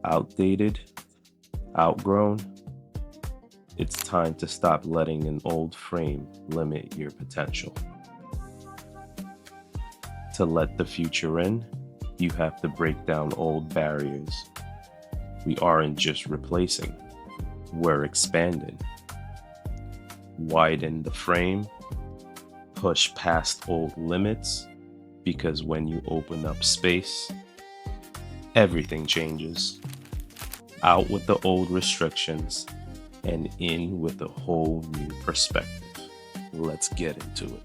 outdated, outgrown, it's time to stop letting an old frame limit your potential. To let the future in, you have to break down old barriers. We aren't just replacing, we're expanding. Widen the frame, push past old limits, because when you open up space, everything changes. Out with the old restrictions and in with a whole new perspective. Let's get into it.